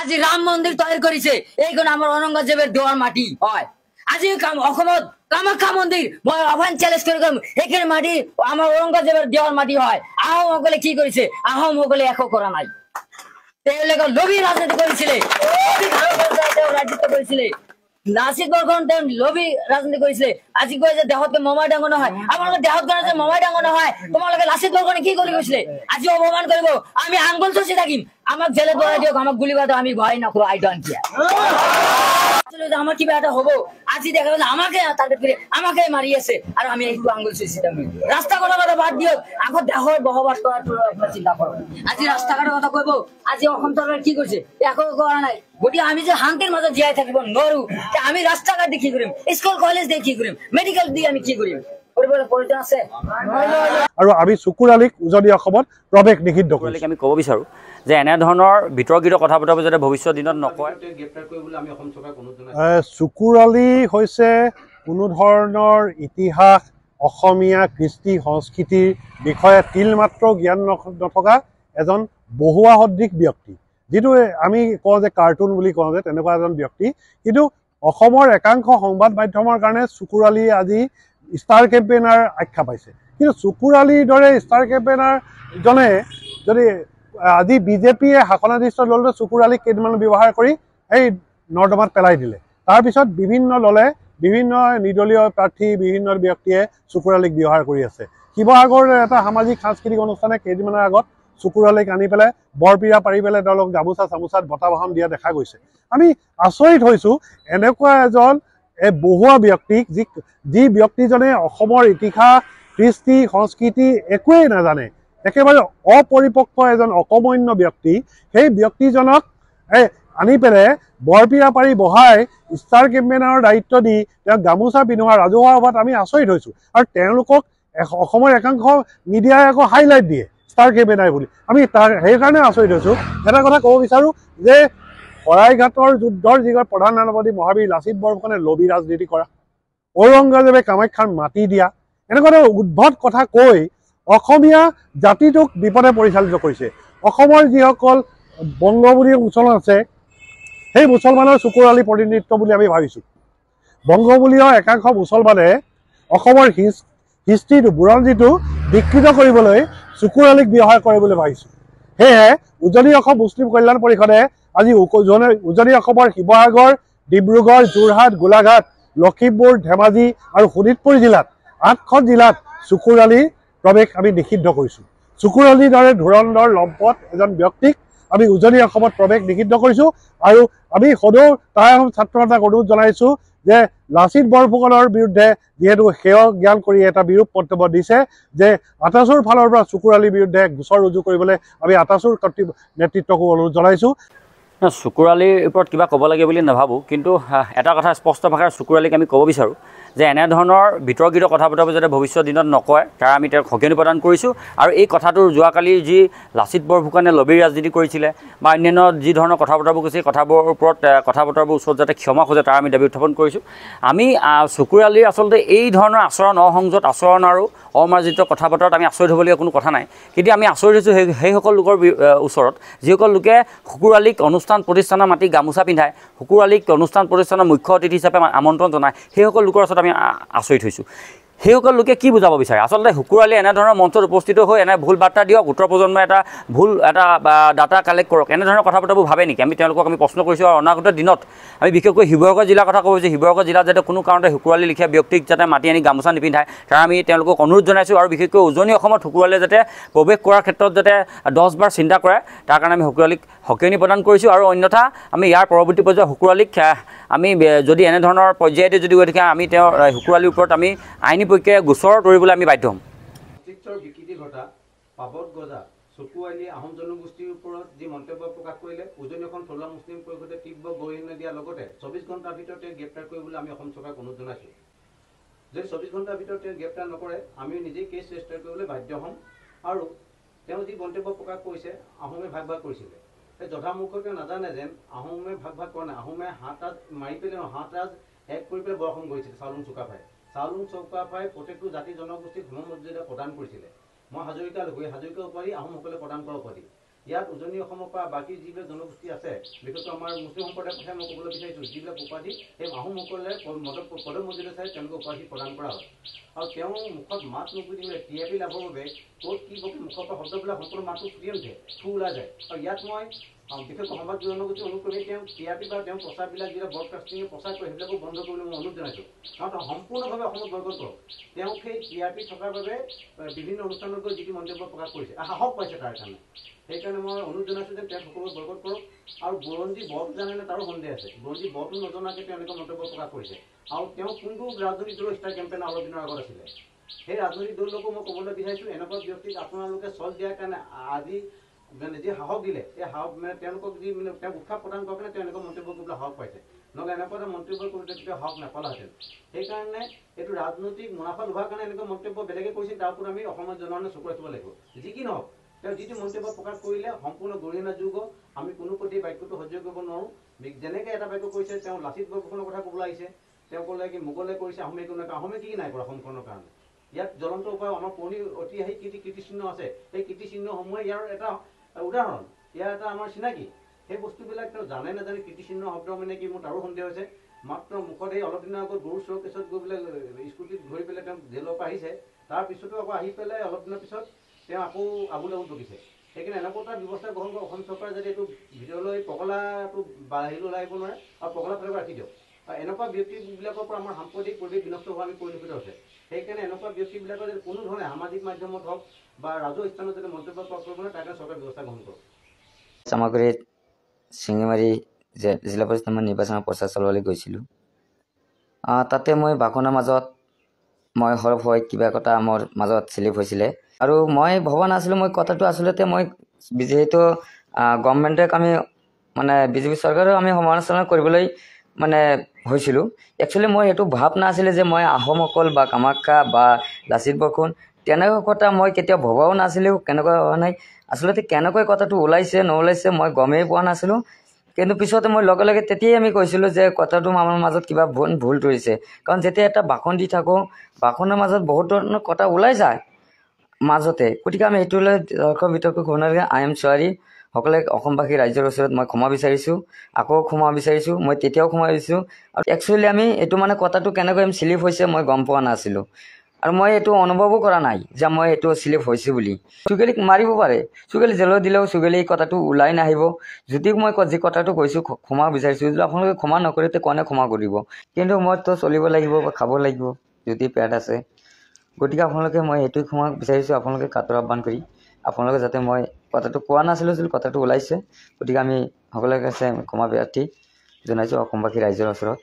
আজি ৰাম মন্দিৰ তৈয়াৰ কৰিছে এইখন আমাৰ ঔৰংগজেবৰ দেৱাৰ মাটি হয় আজি অসমত কামাখ্যা মন্দিৰ মই আহ্বান চ্যালেঞ্জ কৰি কম এইখন মাটি আমাৰ ঔৰংগজেবৰ দেৱাৰ মাটি হয় আহোমসকলে কি কৰিছে আহোমসকলে একো কৰা নাই তেওঁলোকে লবি ৰাজনীতি কৰিছিলে ৰাজনীতি কৰিছিলে লাচিত বৰফুকনে লবি ৰাজনীতি কৰিছিলে আজি কয় যে দেহতকে মমাই ডাঙৰ নহয় আপোনালোকে দেহত গণে যে মমাই ডাঙৰ নহয় তোমালোকে লাচিত বৰফুকনে কি কৰি গৈছিলে আজি অপমান কৰিব আমি আঙ্গুল চুচি থাকিম আমাক জেলে ভৰাই দিয়ক আমাক গুলি কৰি আমি ভয় নকৰো আই ডোন্ট কেয়াৰ আমাৰ কিবা এটা হ'ব আজি দেখা গ'ল আমাকে টাৰ্গেট কৰি আমাকে মাৰি আছে আৰু আমি এইটো আঙ্গুল চুচি থাকিম ৰাস্তা ঘাটৰ কথা বাদ দিয়ক আগত দেশৰ বহবাস কৰাটো আপোনাৰ চিন্তা কৰক আজি ৰাস্তা ঘাটৰ কথা কৈব আজি অসম চৰকাৰে কি কৰিছে একো কৰা নাই গতিকে আমি যে শান্তিৰ মাজত জীয়াই থাকিব নোৱাৰো আমি ৰাস্তা ঘাট দি কি কৰিম স্কুল কলেজ দি কি কৰিম মেডিকেল দি আমি কি কৰিম প্ৰয়োজন আছে আৰু আমি চকুৰ আলিক উজনি অসমত প্ৰৱেশ নিষিদ্ধ কৰিলে আমি ক'ব বিচাৰো যে এনে ধৰণৰ বিতৰ্কিত কথা পতাব যাতে ভৱিষ্যত দিনত নকয় চকুৰ আলি হৈছে কোনো ধৰণৰ ইতিহাস অসমীয়া কৃষ্টি সংস্কৃতিৰ বিষয়ে তিলমাত্ৰ জ্ঞান নথকা এজন বহুৱা সদৃশ ব্যক্তি যিটো আমি কওঁ যে কাৰ্টুন বুলি কওঁ যে তেনেকুৱা এজন ব্যক্তি কিন্তু অসমৰ একাংশ সংবাদ মাধ্যমৰ কাৰণে চকুৰ আলি আজি ষ্টাৰ কেম্পেইনাৰ আখ্যা পাইছে কিন্তু চকুৰ আলিৰ দৰে ষ্টাৰ কেম্পেইনাৰজনে যদি আজি বিজেপিয়ে শাসনাধিষ্ঠ দলটো চকুৰ আলিক কেইদিনমান ব্যৱহাৰ কৰি এই নৰ্দমাত পেলাই দিলে তাৰপিছত বিভিন্ন দলে বিভিন্ন নিৰ্দলীয় প্ৰাৰ্থী বিভিন্ন ব্যক্তিয়ে চকুৰ আলিক ব্যৱহাৰ কৰি আছে শিৱসাগৰৰ এটা সামাজিক সাংস্কৃতিক অনুষ্ঠানে কেইদিনমানৰ আগত চকুৰ আলিক আনি পেলাই বৰপিৰা পাৰি পেলাই তেওঁলোক গামোচা চামোচাত বঁটা বাহন দিয়া দেখা গৈছে আমি আচৰিত হৈছোঁ এনেকুৱা এজন বহুৱা ব্যক্তিক যি ব্যক্তিজনে অসমৰ ইতিহাস কৃষ্টি সংস্কৃতি একোৱেই নাজানে একেবাৰে অপৰিপক্ক এজন অকমন্য ব্যক্তি সেই ব্যক্তিজনক আনি পেলাই বৰপিৰা পাৰি বহাই ষ্টাৰ কেম্পেইনাৰৰ দায়িত্ব দি তেওঁক গামোচা পিন্ধোৱা ৰাজহুৱা সভাত আমি আচৰিত হৈছোঁ আৰু তেওঁলোকক অসমৰ একাংশ মিডিয়াই আকৌ হাইলাইট দিয়ে ষ্টাৰ কেম্পেইনাৰ বুলি আমি সেইকাৰণে আচৰিত হৈছোঁ এটা কথা ক'ব বিচাৰোঁ যে শৰাইঘাটৰ যুদ্ধৰ যিগৰাকী প্ৰধান সেনাপতি মহাবীৰ লাচিত বৰফুকনে লবি ৰাজনীতি কৰা ঔৰংগজেবে কামাখ্যাত মাটি দিয়া এনেকুৱা ধৰণৰ উদ্ভট কথা কৈ অসমীয়া জাতিটোক বিপদে পৰিচালিত কৰিছে অসমৰ যিসকল বংগবলী মুছলমান আছে সেই মুছলমানৰ চকুৰ আলি প্ৰতিনিধিত্ব বুলি আমি ভাবিছোঁ বংগবলীয় একাংশ মুছলমানে অসমৰ হিষ্ট্ৰীটো বুৰঞ্জীটো বিকৃত কৰিবলৈ চকুৰ আলিক ব্যৱহাৰ কৰে বুলি ভাবিছোঁ সেয়েহে উজনি অসম মুছলিম কল্যাণ পৰিষদে আজি উজনি অসমৰ শিৱসাগৰ ডিব্ৰুগড় যোৰহাট গোলাঘাট লখিমপুৰ ধেমাজি আৰু শোণিতপুৰ জিলাত 8খন জিলাত চকুৰ আলিৰ প্ৰৱেশ আমি নিষিদ্ধ কৰিছোঁ চকুৰ আলিৰ দৰে ধুৰন্ধৰ লম্পট এজন ব্যক্তিক আমি উজনি অসমত প্ৰৱেশ নিষিদ্ধ কৰিছোঁ আৰু আমি সদৌ তাই আহোম ছাত্ৰ সন্থাক অনুৰোধ জনাইছোঁ যে লাচিত বৰফুকনৰ বিৰুদ্ধে যিহেতু সেয় জ্ঞান কৰি এটা বিৰূপ মন্তব্য দিছে যে আটাচুৰ ফালৰ পৰা চকুৰ আলিৰ বিৰুদ্ধে গোচৰ ৰুজু কৰিবলৈ আমি আটাচুৰ নেতৃত্বকো অনুৰোধ জনাইছোঁ চকুৰ আলিৰ ওপৰত কিবা ক'ব লাগে বুলি নাভাবোঁ কিন্তু এটা কথা স্পষ্ট ভাষাৰ চকুৰ আলিক আমি ক'ব বিচাৰোঁ যে এনেধৰণৰ বিতৰ্কিত কথা পতাব যাতে ভৱিষ্যত দিনত নকয় তাৰ আমি তেওঁক সকিয়নি প্ৰদান কৰিছোঁ আৰু এই কথাটোৰ যোৱাকালি যি লাচিত বৰফুকনে লবিৰ ৰাজনীতি কৰিছিলে বা অন্যান্য যি ধৰণৰ কথা বতৰাবোৰ কৈছে কথাবোৰৰ ওপৰত কথা বতৰাবোৰ ওচৰত যাতে ক্ষমা খোজে তাৰ আমি দাবী উত্থাপন কৰিছোঁ আমি চকুৰ আলিৰ আচলতে এই ধৰণৰ আচৰণ অসংযত আচৰণ আৰু অমাৰ্জিত কথা বতৰাত আমি আচৰিত হ'বলগীয়া কোনো কথা নাই কিন্তু আমি আচৰিত হৈছোঁ সেইসকল লোকৰ ওচৰত যিসকল লোকে চকুৰ আলিক অনুষ্ঠান প্ৰতিষ্ঠানৰ মাতি গামোচা পিন্ধায় চকুৰ আলিক অনুষ্ঠান প্ৰতিষ্ঠানৰ মুখ্য অতিথি হিচাপে আমন্ত্ৰণ জনায় সেইসকল লোকৰ ওচৰত আমি আচৰিত হৈছোঁ সেইসকল লোকে কি বুজাব বিচাৰে আচলতে চকুৰ আলি এনেধৰণৰ মঞ্চত উপস্থিত হৈ এনে ভুল বাৰ্তা দিয়ক উত্তৰ প্ৰজন্মই এটা ভুল এটা ডাটা কালেক্ট কৰক এনেধৰণৰ কথা বতৰাবোৰ ভাবে নেকি আমি তেওঁলোকক আমি প্ৰশ্ন কৰিছোঁ আৰু অনাগত দিনত আমি বিশেষকৈ শিৱসাগৰ জিলাৰ কথা ক'ব যে শিৱসাগৰ জিলাত যাতে কোনো কাৰণতে চকুৰ আলি লিখীয়া ব্যক্তিক যাতে মাতি আনি গামোচা নিপিন্ধায় তাৰ আমি তেওঁলোকক অনুৰোধ জনাইছোঁ আৰু বিশেষকৈ উজনি অসমত চকুৰ আলিয়ে যাতে প্ৰৱেশ কৰাৰ ক্ষেত্ৰত যাতে 10 বাৰ চিন্তা কৰে তাৰ কাৰণে আমি চকুৰ আলিক সকিয়নি প্ৰদান কৰিছোঁ আৰু অন্যথা আমি ইয়াৰ পৰৱৰ্তী পৰ্যায়ত চকুৰ আলিক আমি যদি এনেধৰণৰ পৰ্যায়তে যদি গৈ থাকে আমি তেওঁৰ চকুৰ আলিৰ ওপৰত আমি আইনী পক্ষে গোচৰ তৰিবলৈ আমি বাধ্য হ'ম বিকৃতি ঘটা পাবত গজা চকু আলি আহোম জনগোষ্ঠীৰ ওপৰত যি মন্তব্য প্ৰকাশ কৰিলে উজনি অসম থলুৱা মুছলিম পৰিষদে তীব্ৰ গৰিহণা দিয়াৰ লগতে 24 ঘণ্টাৰ ভিতৰতে গ্ৰেপ্তাৰ কৰিবলৈ আমি অসম চৰকাৰক অনুৰোধ জনাইছোঁ যদি 24 ঘণ্টাৰ ভিতৰতে গ্ৰেপ্তাৰ নকৰে আমি নিজেই কেছ ৰেজিষ্টাৰ কৰিবলৈ বাধ্য হ'ম আৰু তেওঁ যি মন্তব্য প্ৰকাশ কৰিছে আহোমে ভাগ ভাগ কৰিছিলে সেই যথামূৰ্খকে নাজানে যেন আহোমে ভাগ ভাগ কৰা নাই আহোমে হাত মাৰি পেলাই হাত এক কৰি পেলাই বৰ্ষণ কৰিছিলে চাউলুং চুকাফাই প্ৰত্যেকটো জাতি জনগোষ্ঠীক সমমৰ্যাদা প্ৰদান কৰিছিলে মই হাজৰিকা লোক এই হাজৰিকা উপাধি আহোমসকলে প্ৰদান কৰা উপাধি ইয়াত উজনি অসমৰ পৰা বাকী যিবিলাক জনগোষ্ঠী আছে, বিশেষকৈ আমাৰ মুছলিম সম্প্ৰদায়ৰ কথাই মই ক'বলৈ বিচাৰিছোঁ, যিবিলাক উপাধি সেই আহোমসকলে পদমৰ্যাদা চাই তেওঁলোকে উপাধি প্ৰদান কৰা হয়। আৰু তেওঁ মুখত মাত নুফুটিবলৈ টিআৰপি লাভৰ বাবে ক'ত কি বকে মুখৰ পৰা শব্দবিলাক সম্পূৰ্ণ মাতটো ফুটি নুঠে, থু ওলাই যায়। আৰু ইয়াত মই বিশেষকৈ সমাজ জনগোষ্ঠী অনুক্ৰমে তেওঁ টিআৰপি বা তেওঁ প্ৰচাৰবিলাক যিবিলাক ব্ৰডকাষ্টিঙে প্ৰচাৰ কৰে সেইবিলাকো বন্ধ কৰিবলৈ মই অনুৰোধ জনাইছোঁ। কাৰণ তেওঁ সম্পূৰ্ণভাৱে অসমত বয়কট কৰক। তেওঁ সেই টিআৰপি থকাৰ বাবে বিভিন্ন অনুষ্ঠানত গৈ যিটো মন্তব্য প্ৰকাশ কৰিছে, সাহস পাইছে তাৰ কাৰণে। সেইকাৰণে মই অনুৰোধ জনাইছোঁ যে তেওঁ সকলোৱে বয়কট কৰক। আৰু বুৰঞ্জী বৰটো জানেনে তাৰো সন্দেহ আছে। বুৰঞ্জী বৰটো নজনাকৈ তেওঁ এনেকুৱা মন্তব্য প্ৰকাশ কৰিছে। আৰু তেওঁ কোনটো ৰাজনৈতিক দলৰ ষ্টাৰ কেম্পেইন অলপ দিনৰ আগত আছিলে, সেই ৰাজনৈতিক দলকো মই ক'বলৈ বিচাৰিছোঁ, এনেকুৱা ব্যক্তিক আপোনালোকে চল দিয়াৰ কাৰণে আজি যি সাহস দিলে, এই সাহস তেওঁলোকক যি তেওঁক উৎসাহ প্ৰদান কৰাৰ কাৰণে তেওঁ এনেকুৱা মন্তব্য কৰিবলৈ সাহস পাইছে। নহ'লে এনেকুৱা এটা মন্তব্য কৰোঁতে কেতিয়াও সাহস নাপালাহেঁতেন। সেইকাৰণে এইটো ৰাজনৈতিক মুনাফা লোৱাৰ কাৰণে এনেকুৱা মন্তব্য বেলেগে কৰিছিল, তাৰ ওপৰত আমি অসমৰ জনসাধাৰণে চকু ৰাখিব লাগিব। যি কি নহওক, তেওঁ যিটো মন্তব্য প্ৰকাশ কৰিলে সম্পূৰ্ণ গৰিহণাযোগ্য, আমি কোনো প্ৰতি বাক্যটো সহ্য কৰিব নোৱাৰোঁ। যেনেকৈ এটা বাক্য কৈছে, তেওঁ লাচিত বৰফুকনৰ কথা ক'বলৈ আহিছে, তেওঁ ক'লে কি মোগলে কৰিছে, আহোমে কোনো আহোমে কি নাই কৰা অসমখনৰ কাৰণে। ইয়াত জ্বলন্ত উপায় আমাৰ পুৰণি ঐতিহাসিক কীৰ্তিচিহ্ন আছে, সেই কীৰ্তিচিহ্নসমূহে ইয়াৰ এটা উদাহৰণ, ইয়াৰ এটা আমাৰ চিনাকি। সেই বস্তুবিলাক তেওঁ জানে নাজানে কীৰ্তিচিহ্ন শব্দ মানে কি মোৰ তাৰো সন্দেহ হৈছে। মাত্ৰ মুখত এই অলপ দিনৰ আগত গৰু চোৰৰ কেছত গৈ পেলাই স্কুটিত ধৰি পেলাই তেওঁ জেলৰ পৰা আহিছে, তাৰপিছতো আকৌ আহি পেলাই অলপ দিনৰ পিছত তেওঁ আকৌ আবুল বকিছে। সেইকাৰণে এনেকুৱা এটা ব্যৱস্থা গ্ৰহণ কৰা অসম চৰকাৰে যদি এইটো ভিতৰলৈ পগলাটো বাহিৰলৈ ওলাই আহিব নোৱাৰে আৰু পগলা ফালে ৰাখি দিয়ক। আৰু এনেকুৱা ব্যক্তিবিলাকৰ পৰা আমাৰ সাম্প্ৰদায়িক পৰিৱেশ বিনষ্ট হোৱা আমি পৰিলক্ষিত হৈছে। সেইকাৰণে এনেকুৱা ব্যক্তিবিলাকৰ যদি কোনো ধৰণে সামাজিক মাধ্যমত হওক বা ৰাজহুৱা স্থানত যদি মন্তব্য প্ৰকাশ কৰিব নোৱাৰে, তাৰ কাৰণে চৰকাৰে ব্যৱস্থা গ্ৰহণ কৰক। চামাগুৰিত শিঙিমাৰী জিলা পৰিষদ নিৰ্বাচনৰ প্ৰচাৰ চলাবলৈ গৈছিলোঁ। তাতে মই ভাষণৰ মাজত মই সৰব হৈ কিবা কথা মোৰ মাজত চিলিপ হৈছিলে। আৰু মই ভবা নাছিলোঁ মই কথাটো আচলতে মই যিহেতু গভৰ্ণমেণ্টক আমি মানে বিজেপি চৰকাৰেও আমি সমালোচনা কৰিবলৈ মানে হৈছিলোঁ। একচুৱেলি মই সেইটো ভাৱ নাছিলে যে মই আহোমসকল বা কামাখ্যা বা লাচিত বৰফুকন তেনেকুৱা কথা মই কেতিয়াও ভবাও নাছিলোঁ, কেনেকুৱা হোৱা নাই। আচলতে কেনেকৈ কথাটো ওলাইছে নোলাইছে মই গমেই পোৱা নাছিলোঁ। কিন্তু পিছতে মই লগে লগে তেতিয়াই আমি কৈছিলোঁ যে কথাটো আমাৰ মাজত কিবা ভুল ধৰিছে। কাৰণ যেতিয়া এটা ভাষণ দি থাকোঁ, ভাষণৰ মাজত বহুত ধৰণৰ কথা ওলাই যায় মাজতে। গতিকে আমি সেইটোলৈ তৰ্ক বিতৰ্ক কৰিব নালাগে। আই এম চৰি, সকলোৱে অসমবাসী ৰাইজৰ ওচৰত মই ক্ষমা বিচাৰিছোঁ, আকৌ ক্ষমা বিচাৰিছোঁ। মই তেতিয়াও ক্ষমা বিচাৰিছোঁ। আৰু একচুৱেলি আমি এইটো মানে কথাটো কেনেকৈ আমি চিলিপ হৈছে মই গম পোৱা নাছিলোঁ। আৰু মই এইটো অনুভৱো কৰা নাই যে মই এইটো চিলিপ হৈছোঁ বুলি। চুগেলিক মাৰিব পাৰে, চুগেলি জেলত দিলেও চুগেলি কথাটো ওলাই নাহিব। যদিও মই যি কথাটো কৈছোঁ ক্ষমা বিচাৰিছোঁ, যদি আপোনালোকে ক্ষমা নকৰে তে কোনে ক্ষমা কৰিব। কিন্তু মইতো চলিব লাগিব বা খাব লাগিব যদি পেট আছে। গতিকে আপোনালোকে মই সেইটোৱে ক্ষমা বিচাৰিছোঁ, আপোনালোকে কাটৰ আহ্বান কৰি আপোনালোকে যাতে মই কথাটো কোৱা নাছিলোঁ যদি কথাটো ওলাইছে। গতিকে আমি সকলোকে ক্ষমা প্ৰাৰ্থী জনাইছোঁ অসমবাসী ৰাইজৰ ওচৰত।